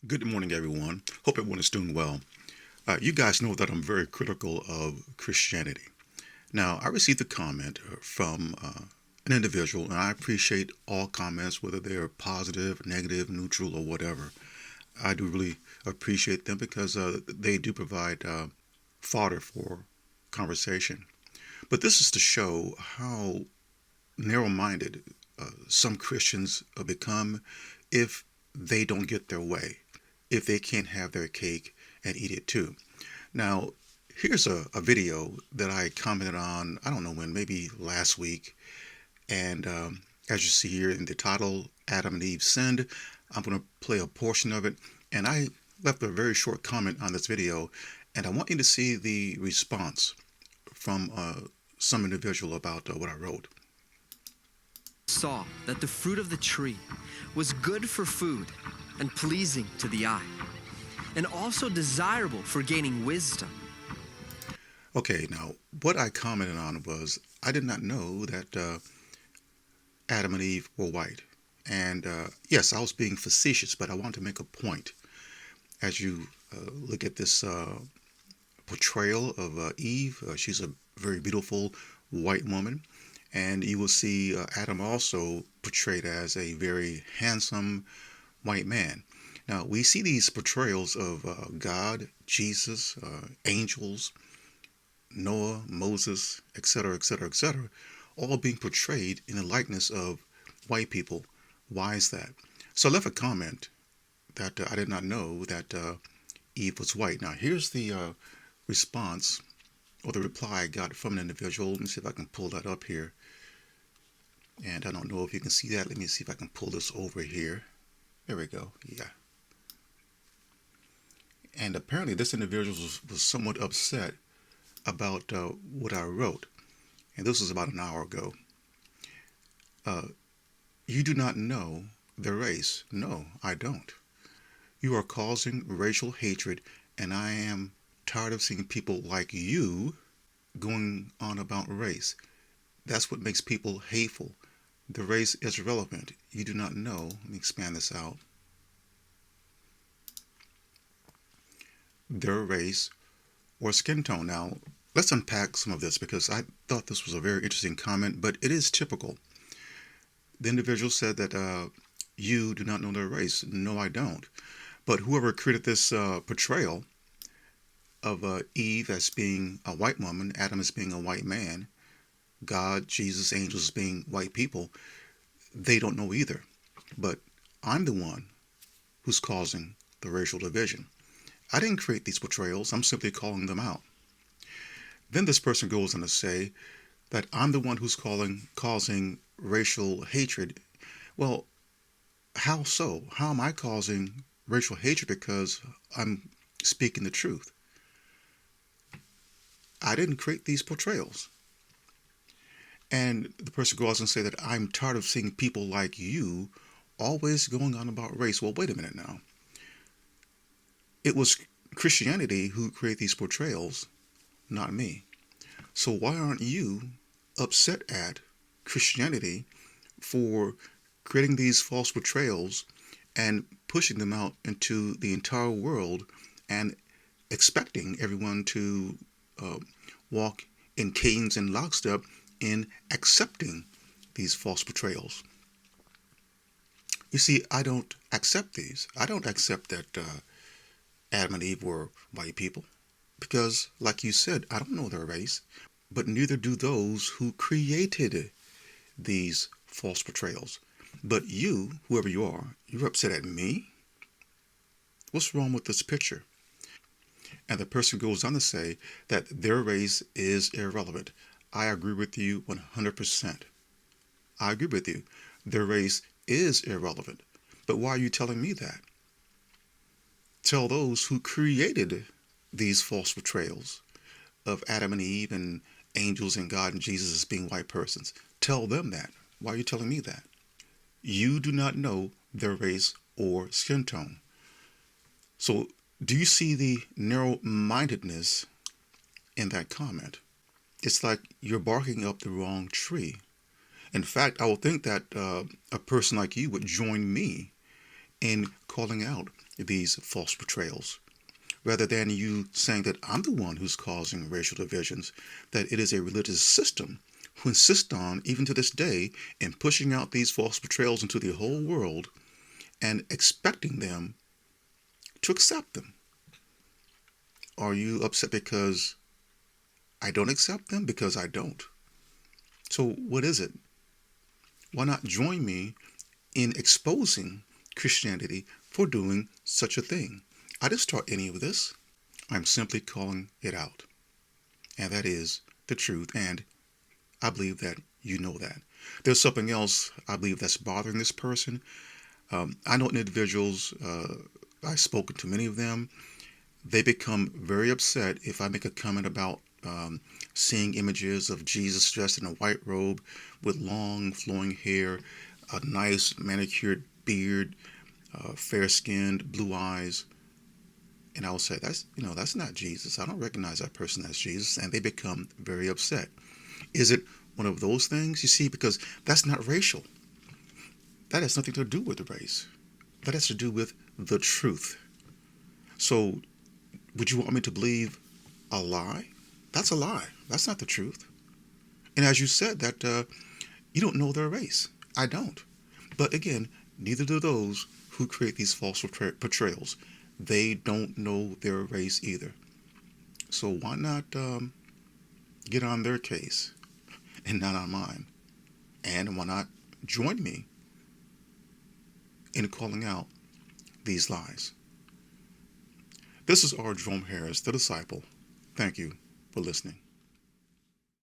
Good morning, everyone. Hope everyone is doing well. You guys know that I'm very critical of Christianity. Now, I received a comment from an individual, and I appreciate all comments, whether they're positive, negative, neutral, or whatever. I do really appreciate them because they do provide fodder for conversation. But this is to show how narrow minded some Christians become if they don't get their way, if they can't have their cake and eat it too. Now, here's a video that I commented on, I don't know when, maybe last week. And as you see here in the title, Adam and Eve sinned, I'm going to play a portion of it. And I left a very short comment on this video, and I want you to see the response from some individual about what I wrote. Saw that the fruit of the tree was good for food and pleasing to the eye, and also desirable for gaining wisdom. Okay, now what I commented on was I did not know that Adam and Eve were white. And yes, I was being facetious, but I want to make a point. As you look at this portrayal of Eve, she's a very beautiful white woman. And you will see Adam also portrayed as a very handsome white man. Now, we see these portrayals of God, Jesus, angels, Noah, Moses, etc., etc., etc., all being portrayed in the likeness of white people. Why is that? So I left a comment that I did not know that Eve was white. Now, here's the response or the reply I got from an individual. Let me see if I can pull that up here. And I don't know if you can see that. Let me see if I can pull this over here. There we go. Yeah. And apparently, this individual was somewhat upset about what I wrote. And this was about an hour ago. Uh, you do not know the race. No, I don't. You are causing racial hatred, and I am tired of seeing people like you going on about race. That's what makes people hateful. The race is irrelevant. You do not know. Let me expand this out. Their race or skin tone. Now, let's unpack some of this because I thought this was a very interesting comment, but it is typical. The individual said that you do not know their race. No, I don't. But whoever created this portrayal of Eve as being a white woman, Adam as being a white man, God, Jesus, angels as being white people, they don't know either. But I'm the one who's causing the racial division. I didn't create these portrayals. I'm simply calling them out. Then this person goes on to say that I'm the one who's causing racial hatred. Well, how so? How am I causing racial hatred because I'm speaking the truth? I didn't create these portrayals. And the person goes on and say that I'm tired of seeing people like you always going on about race. Well, wait a minute now. It was Christianity who created these portrayals, not me. So why aren't you upset at Christianity for creating these false portrayals and pushing them out into the entire world and expecting everyone to uh, walk in cadence and lockstep in accepting these false portrayals? You see, I don't accept these. I don't accept that Adam and Eve were white people because, like you said, I don't know their race, but neither do those who created these false portrayals. But you, whoever you are, you're upset at me? What's wrong with this picture? And the person goes on to say that their race is irrelevant. I agree with you 100%. I agree with you. Their race is irrelevant. But why are you telling me that? Tell those who created these false portrayals of Adam and Eve and angels and God and Jesus as being white persons. Tell them that. Why are you telling me that? You do not know their race or skin tone. So, do you see the narrow mindedness in that comment? It's like you're barking up the wrong tree. In fact, I would think that a person like you would join me in calling out these false portrayals, rather than you saying that I'm the one who's causing racial divisions, that it is a religious system who insists on, even to this day, in pushing out these false portrayals into the whole world and expecting them to accept them. Are you upset because I don't accept them? Because I don't. So what is it? Why not join me in exposing Christianity for doing such a thing? I didn't start any of this. I'm simply calling it out. And that is the truth. And I believe that you know that. There's something else I believe that's bothering this person. I know individuals, I've spoken to many of them. They become very upset if I make a comment about seeing images of Jesus dressed in a white robe with long flowing hair, a nice manicured beard, fair-skinned, blue eyes, and I will say that's not Jesus. I don't recognize that person as Jesus, and they become very upset. Is it one of those things? You see, because that's not racial. That has nothing to do with race. That has to do with the truth. So, would you want me to believe a lie? That's a lie. That's not the truth. And as you said, that you don't know their race. I don't. But again, neither do those who create these false portrayals. They don't know their race either. So why not get on their case and not on mine? And why not join me in calling out these lies? This is R. Jerome Harris, the disciple. Thank you for listening.